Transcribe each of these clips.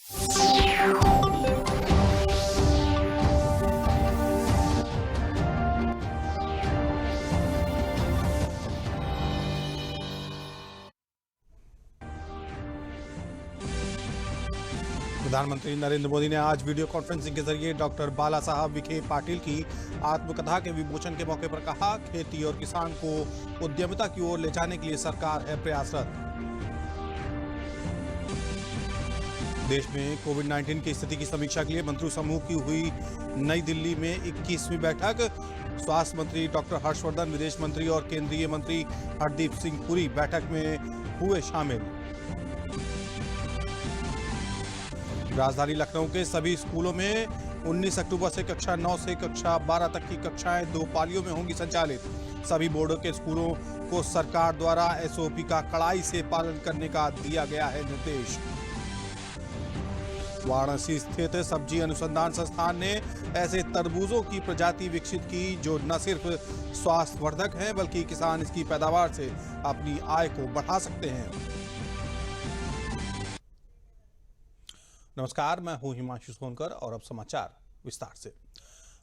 प्रधानमंत्री नरेंद्र मोदी ने आज वीडियो कॉन्फ्रेंसिंग के जरिए डॉक्टर बाला साहब विखे पाटिल की आत्मकथा के विमोचन के मौके पर कहा, खेती और किसान को उद्यमिता की ओर ले जाने के लिए सरकार है प्रयासरत। देश में कोविड-19 की स्थिति की समीक्षा के लिए मंत्री समूह की हुई नई दिल्ली में 21वीं बैठक। स्वास्थ्य मंत्री डॉक्टर हर्षवर्धन, विदेश मंत्री और केंद्रीय मंत्री हरदीप सिंह पुरी बैठक में हुए शामिल। राजधानी लखनऊ के सभी स्कूलों में 19 अक्टूबर से कक्षा 9 से कक्षा 12 तक की कक्षाएं 2 पालियों में होंगी संचालित। सभी बोर्डों के स्कूलों को सरकार द्वारा एसओपी का कड़ाई से पालन करने का दिया गया है निर्देश। वाराणसी स्थित सब्जी अनुसंधान संस्थान ने ऐसे तरबूजों की प्रजाति विकसित की जो न सिर्फ स्वास्थ्यवर्धक हैं बल्कि किसान इसकी पैदावार से अपनी आय को बढ़ा सकते हैं। नमस्कार, मैं हूं हिमांशु सोनकर और अब समाचार विस्तार से।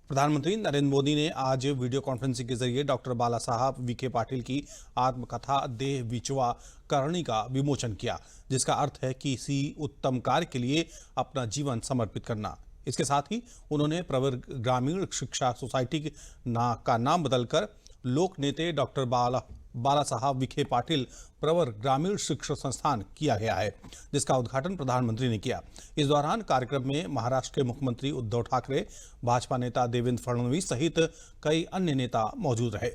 प्रधानमंत्री नरेंद्र मोदी ने आज वीडियो कॉन्फ्रेंसिंग के जरिए डॉक्टर बाला साहब विखे पाटिल की आत्मकथा देह विचवा करणी का विमोचन किया, जिसका अर्थ है किसी उत्तम कार्य के लिए अपना जीवन समर्पित करना। इसके साथ ही उन्होंने प्रवर ग्रामीण शिक्षा सोसाइटी का नाम बदलकर लोक नेता डॉक्टर बाला साहब विखे पाटिल प्रवर ग्रामीण शिक्षा संस्थान किया गया है, जिसका उद्घाटन प्रधानमंत्री ने किया। इस दौरान कार्यक्रम में महाराष्ट्र के मुख्यमंत्री उद्धव ठाकरे, भाजपा नेता देवेंद्र फडणवीस सहित कई अन्य नेता मौजूद रहे।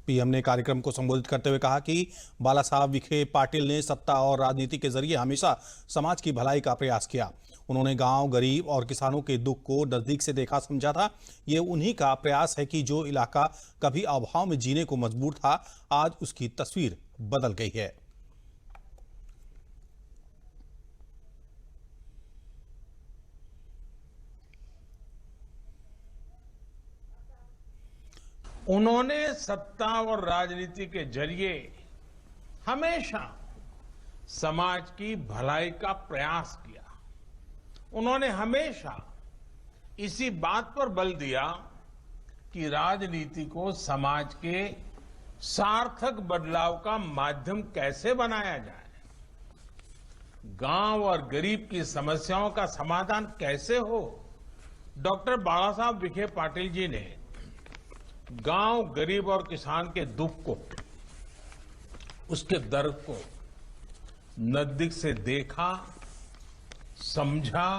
पीएम ने कार्यक्रम को संबोधित करते हुए कहा कि बाला साहब विखे पाटिल ने सत्ता और राजनीति के जरिए हमेशा समाज की भलाई का प्रयास किया। उन्होंने गांव, गरीब और किसानों के दुख को नजदीक से देखा, समझा था। ये उन्हीं का प्रयास है कि जो इलाका कभी अभाव में जीने को मजबूर था, आज उसकी तस्वीर बदल गई है। उन्होंने सत्ता और राजनीति के जरिए हमेशा समाज की भलाई का प्रयास किया। उन्होंने हमेशा इसी बात पर बल दिया कि राजनीति को समाज के सार्थक बदलाव का माध्यम कैसे बनाया जाए, गांव और गरीब की समस्याओं का समाधान कैसे हो। डॉक्टर बाला साहब विखे पाटिल जी ने गांव, गरीब और किसान के दुख को, उसके दर्द को नजदीक से देखा, समझा,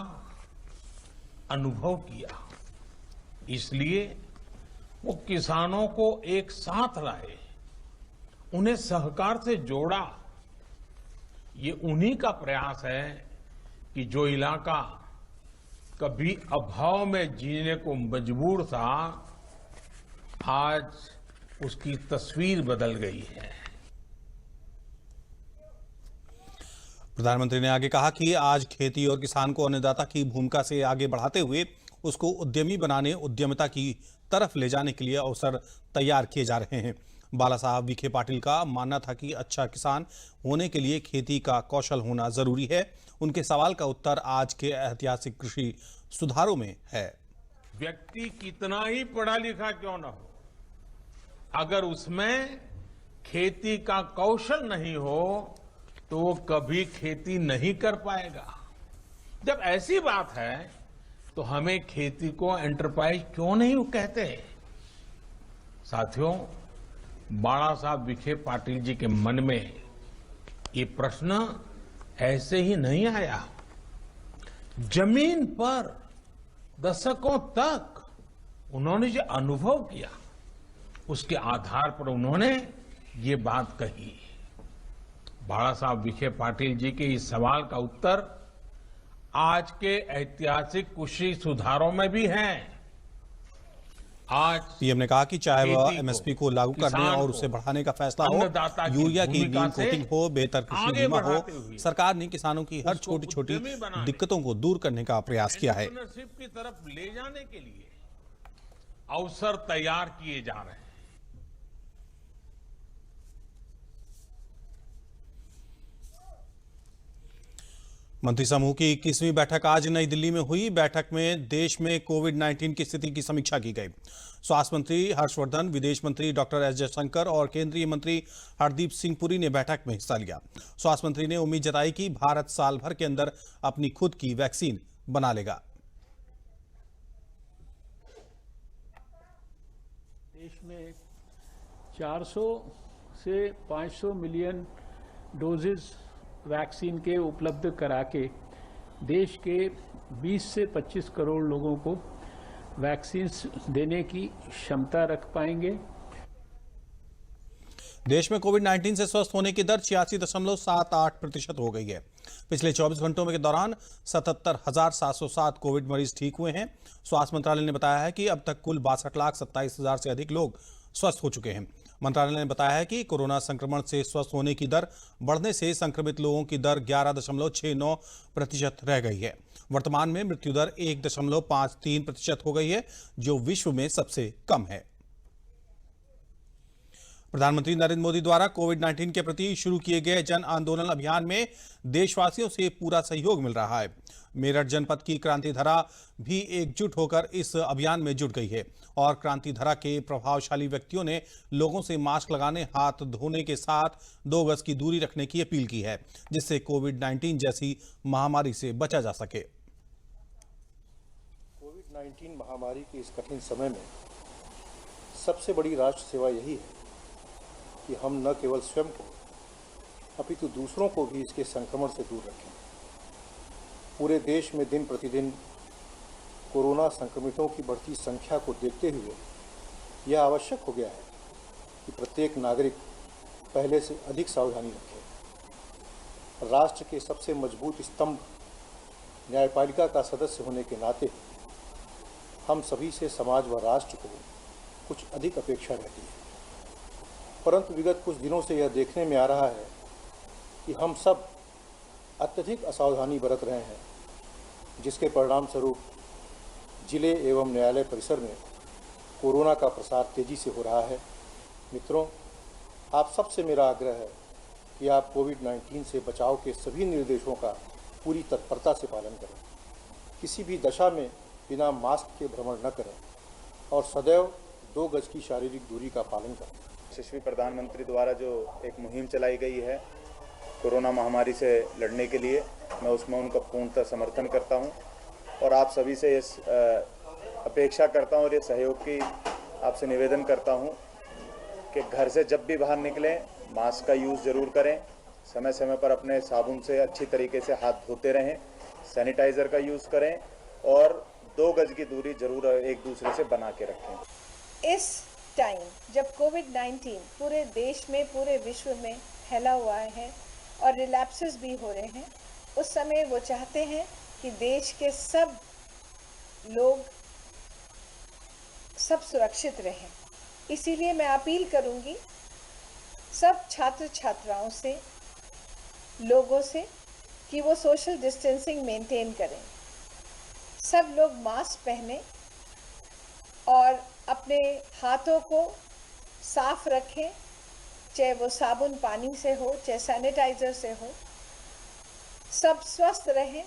अनुभव किया। इसलिए वो किसानों को एक साथ लाए, उन्हें सहकार से जोड़ा। ये उन्हीं का प्रयास है कि जो इलाका कभी अभाव में जीने को मजबूर था, आज उसकी तस्वीर बदल गई है। प्रधानमंत्री ने आगे कहा कि आज खेती और किसान को अन्नदाता की भूमिका से आगे बढ़ाते हुए उसको उद्यमी बनाने, उद्यमिता की तरफ ले जाने के लिए अवसर तैयार किए जा रहे हैं। बाला साहब विखे पाटिल का मानना था कि अच्छा किसान होने के लिए खेती का कौशल होना जरूरी है। उनके सवाल का उत्तर आज के ऐतिहासिक कृषि सुधारों में है। व्यक्ति कितना ही पढ़ा लिखा क्यों न हो, अगर उसमें खेती का कौशल नहीं हो तो वो कभी खेती नहीं कर पाएगा। जब ऐसी बात है तो हमें खेती को एंटरप्राइज क्यों नहीं कहते। साथियों, बाला साहब विखे पाटिल जी के मन में ये प्रश्न ऐसे ही नहीं आया। जमीन पर दशकों तक उन्होंने जो अनुभव किया, उसके आधार पर उन्होंने ये बात कही। बाला साहब विखे पाटिल जी के इस सवाल का उत्तर आज के ऐतिहासिक कृषि सुधारों में भी है। आज पीएम ने कहा कि चाहे वह एमएसपी को लागू करने और उसे बढ़ाने का फैसला हो, यूरिया की नीम कोटिंग हो, बेहतर कृषि बीमा हो, सरकार ने किसानों की हर छोटी छोटी दिक्कतों को दूर करने का प्रयास किया है। की तरफ ले जाने के लिए अवसर तैयार किए जा रहे हैं। मंत्री समूह की 21वीं बैठक आज नई दिल्ली में हुई। बैठक में देश में कोविड-19 की स्थिति की समीक्षा की गई। स्वास्थ्य मंत्री हर्षवर्धन, विदेश मंत्री डॉक्टर एस जयशंकर और केंद्रीय मंत्री हरदीप सिंह पुरी ने बैठक में हिस्सा लिया। स्वास्थ्य मंत्री ने उम्मीद जताई कि भारत साल भर के अंदर अपनी खुद की वैक्सीन बना लेगा। देश में 400 से 500 मिलियन डोजेज वैक्सीन के उपलब्ध करा के देश के 20 से 25 करोड़ लोगों को वैक्सीन देने की क्षमता रख पाएंगे। देश में कोविड-19 से स्वस्थ होने की दर 86.78% हो गई है। पिछले 24 घंटों के दौरान 77,707 कोविड मरीज ठीक हुए हैं। स्वास्थ्य मंत्रालय ने बताया है कि अब तक कुल 62,27,000 से अधिक लोग स्वस्थ हो चुके हैं। मंत्रालय ने बताया है कि कोरोना संक्रमण से स्वस्थ होने की दर बढ़ने से संक्रमित लोगों की दर 11.69% रह गई है। वर्तमान में मृत्यु दर 1.53% हो गई है, जो विश्व में सबसे कम है। प्रधानमंत्री नरेंद्र मोदी द्वारा कोविड-19 के प्रति शुरू किए गए जन आंदोलन अभियान में देशवासियों से पूरा सहयोग मिल रहा है। मेरठ जनपद की क्रांतिधरा भी एकजुट होकर इस अभियान में जुट गई है और क्रांतिधरा के प्रभावशाली व्यक्तियों ने लोगों से मास्क लगाने, हाथ धोने के साथ 2 गज की दूरी रखने की अपील की है, जिससे कोविड-19 जैसी महामारी से बचा जा सके। कोविड-19 महामारी के इस कठिन समय में सबसे बड़ी राष्ट्र सेवा यही है कि हम न केवल स्वयं को अपितु दूसरों को भी इसके संक्रमण से दूर रखें। पूरे देश में दिन प्रतिदिन कोरोना संक्रमितों की बढ़ती संख्या को देखते हुए यह आवश्यक हो गया है कि प्रत्येक नागरिक पहले से अधिक सावधानी रखे। राष्ट्र के सबसे मजबूत स्तंभ न्यायपालिका का सदस्य होने के नाते हम सभी से समाज व राष्ट्र को कुछ अधिक अपेक्षा रहती है, परंतु विगत कुछ दिनों से यह देखने में आ रहा है कि हम सब अत्यधिक असावधानी बरत रहे हैं, जिसके परिणाम स्वरूप जिले एवं न्यायालय परिसर में कोरोना का प्रसार तेजी से हो रहा है। मित्रों, आप सबसे मेरा आग्रह है कि आप कोविड-19 से बचाव के सभी निर्देशों का पूरी तत्परता से पालन करें। किसी भी दशा में बिना मास्क के भ्रमण न करें और सदैव 2 गज की शारीरिक दूरी का पालन करें। यशस्वी प्रधानमंत्री द्वारा जो एक मुहिम चलाई गई है कोरोना महामारी से लड़ने के लिए, मैं उसमें उनका पूर्णतः समर्थन करता हूं और आप सभी से इस अपेक्षा करता हूं और ये सहयोग की आपसे निवेदन करता हूं कि घर से जब भी बाहर निकलें मास्क का यूज़ ज़रूर करें, समय समय पर अपने साबुन से अच्छी तरीके से हाथ धोते रहें, सैनिटाइज़र का यूज़ करें और 2 गज की दूरी ज़रूर एक दूसरे से बना के रखें। इस टाइम जब कोविड-19 पूरे देश में, पूरे विश्व में फैला हुआ है और रिलैप्सेस भी हो रहे हैं, उस समय वो चाहते हैं कि देश के सब लोग सब सुरक्षित रहें। इसीलिए मैं अपील करूंगी सब छात्र छात्राओं से, लोगों से कि वो सोशल डिस्टेंसिंग मेंटेन करें, सब लोग मास्क पहने और अपने हाथों को साफ रखें, चाहे वो साबुन पानी से हो, चाहे सैनिटाइज़र से हो। सब स्वस्थ रहें,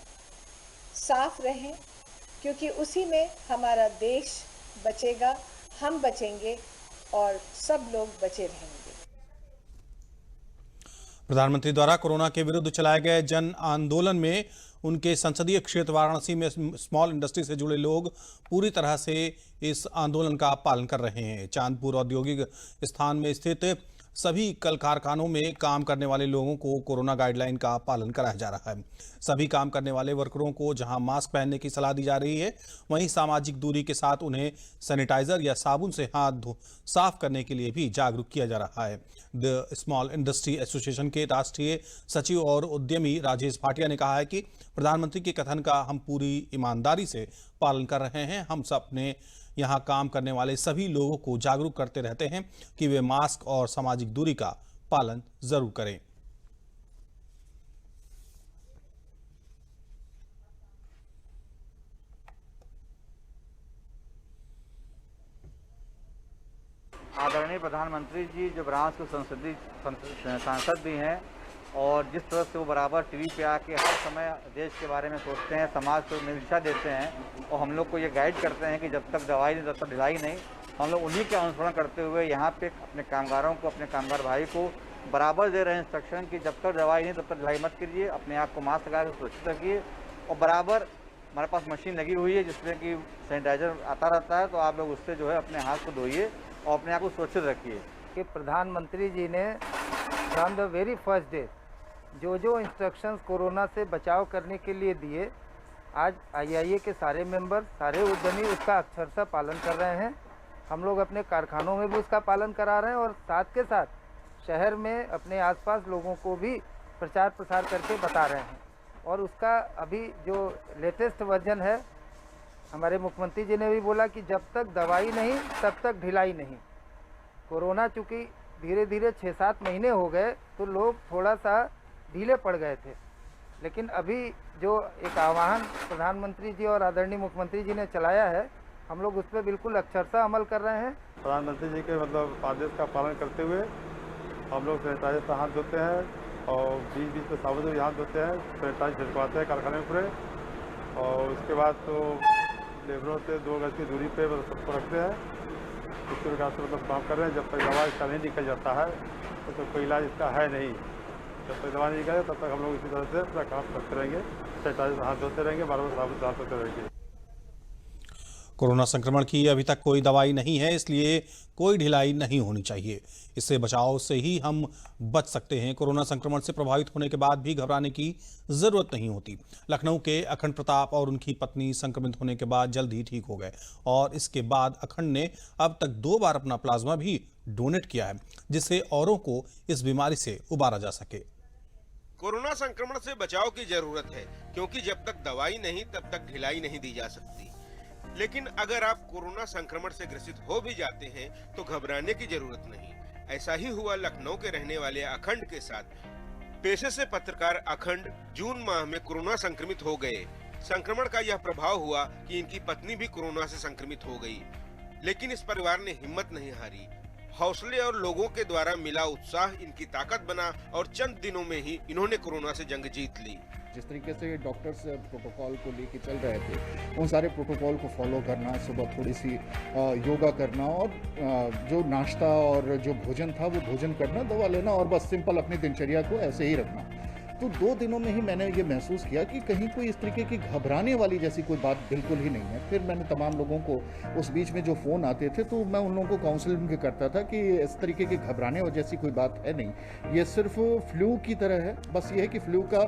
साफ रहें, क्योंकि उसी में हमारा देश बचेगा, हम बचेंगे और सब लोग बचे रहेंगे। प्रधानमंत्री द्वारा कोरोना के विरुद्ध चलाए गए जन आंदोलन में उनके संसदीय क्षेत्र वाराणसी में स्मॉल इंडस्ट्री से जुड़े लोग पूरी तरह से इस आंदोलन का पालन कर रहे हैं। चांदपुर औद्योगिक स्थान में स्थित सभी कल कारखानों में काम करने वाले लोगों को कोरोना गाइडलाइन का पालन कराया जा रहा है। सभी काम करने वाले वर्करों को जहां मास्क पहनने की सलाह दी जा रही है, वहीं सामाजिक दूरी के साथ उन्हें सैनिटाइजर या साबुन से हाथ साफ करने के लिए भी जागरूक किया जा रहा है। द स्मॉल इंडस्ट्री एसोसिएशन के राष्ट्रीय सचिव और उद्यमी राजेश भाटिया ने कहा है कि प्रधानमंत्री के कथन का हम पूरी ईमानदारी से पालन कर रहे हैं। हम सब अपने यहाँ काम करने वाले सभी लोगों को जागरूक करते रहते हैं कि वे मास्क और सामाजिक दूरी का पालन जरूर करें। आदरणीय प्रधानमंत्री जी जो ब्राह्मण के संसदीय सांसद भी हैं और जिस तरह से वो बराबर टीवी पे आके हर समय देश के बारे में सोचते हैं, समाज को दिशा देते हैं और हम लोग को ये गाइड करते हैं कि जब तक दवाई नहीं तब तक ढिलाई नहीं। हम लोग उन्हीं के अनुसरण करते हुए यहाँ पे अपने कामगारों को, अपने कामगार भाई को बराबर दे रहे हैं इंस्ट्रक्शन कि जब तक दवाई नहीं तब तक ढिलाई मत कीजिए, अपने आप को मास्क लगा कर सुरक्षित रखिए और बराबर हमारे पास मशीन लगी हुई है जिसमें कि सैनिटाइजर आता रहता है, तो आप लोग उससे जो है अपने हाथ को धोइए और अपने आप को सुरक्षित रखिए। कि प्रधानमंत्री जी ने from the very first day जो इंस्ट्रक्शंस कोरोना से बचाव करने के लिए दिए, आज आईआईए के सारे मेंबर, सारे उद्यमी उसका अक्षरशः पालन कर रहे हैं। हम लोग अपने कारखानों में भी उसका पालन करा रहे हैं और साथ के साथ शहर में अपने आसपास लोगों को भी प्रचार प्रसार करके बता रहे हैं। और उसका अभी जो लेटेस्ट वर्जन है, हमारे मुख्यमंत्री जी ने भी बोला कि जब तक दवाई नहीं तब तक ढिलाई नहीं। कोरोना चूँकि धीरे धीरे 6-7 महीने हो गए तो लोग थोड़ा सा ढीले पड़ गए थे, लेकिन अभी जो एक आह्वान प्रधानमंत्री जी और आदरणीय मुख्यमंत्री जी ने चलाया है, हम लोग उस पर बिल्कुल अक्षरशः अमल कर रहे हैं। प्रधानमंत्री जी के आदेश का पालन करते हुए हम लोग सैनिटाइजर से हाथ धोते हैं और बीच में साबुन से हाथ धोते हैं, सैनिटाइजर छिड़कवाते हैं कारखाने में पूरे। और उसके बाद तो लेबरों से 2 गज की दूरी पे सबको रखते हैं। इस प्रकार से काम कर रहे हैं। जब तक दवा इसका नहीं निकल जाता है तो कोई इलाज इसका है नहीं। जब तक दवा नहीं निकले तब तक हम लोग इसी तरह से अपना काम करते रहेंगे, सैनिटाइजर से हाथ धोते रहेंगे, बार-बार साबुन से हाथ धोते रहेंगे। कोरोना संक्रमण की अभी तक कोई दवाई नहीं है, इसलिए कोई ढिलाई नहीं होनी चाहिए। इससे बचाव से ही हम बच सकते हैं। कोरोना संक्रमण से प्रभावित होने के बाद भी घबराने की जरूरत नहीं होती। लखनऊ के अखंड प्रताप और उनकी पत्नी संक्रमित होने के बाद जल्द ही ठीक हो गए और इसके बाद अखंड ने अब तक 2 बार अपना प्लाज्मा भी डोनेट किया है, जिससे औरों को इस बीमारी से उबारा जा सके। कोरोना संक्रमण से बचाव की जरूरत है, क्योंकि जब तक दवाई नहीं तब तक ढिलाई नहीं दी जा सकती। लेकिन अगर आप कोरोना संक्रमण से ग्रसित हो भी जाते हैं तो घबराने की जरूरत नहीं। ऐसा ही हुआ लखनऊ के रहने वाले अखंड के साथ। पेशे से पत्रकार अखंड जून माह में कोरोना संक्रमित हो गए। संक्रमण का यह प्रभाव हुआ कि इनकी पत्नी भी कोरोना से संक्रमित हो गई, लेकिन इस परिवार ने हिम्मत नहीं हारी। हौसले और लोगों के द्वारा मिला उत्साह इनकी ताकत बना और चंद दिनों में ही इन्होंने कोरोना से जंग जीत ली। जिस तरीके से डॉक्टर्स प्रोटोकॉल को लेके चल रहे थे, उन सारे प्रोटोकॉल को फॉलो करना, सुबह थोड़ी सी योगा करना और जो नाश्ता और जो भोजन था वो भोजन करना, दवा लेना और बस सिंपल अपनी दिनचर्या को ऐसे ही रखना। तो 2 दिनों में ही मैंने ये महसूस किया कि कहीं कोई इस तरीके की घबराने वाली जैसी कोई बात बिल्कुल ही नहीं है। फिर मैंने तमाम लोगों को, उस बीच में जो फ़ोन आते थे तो मैं उन लोगों को काउंसलिंग करता था कि इस तरीके की घबराने और जैसी कोई बात है नहीं, ये सिर्फ फ्लू की तरह है। बस ये है कि फ्लू का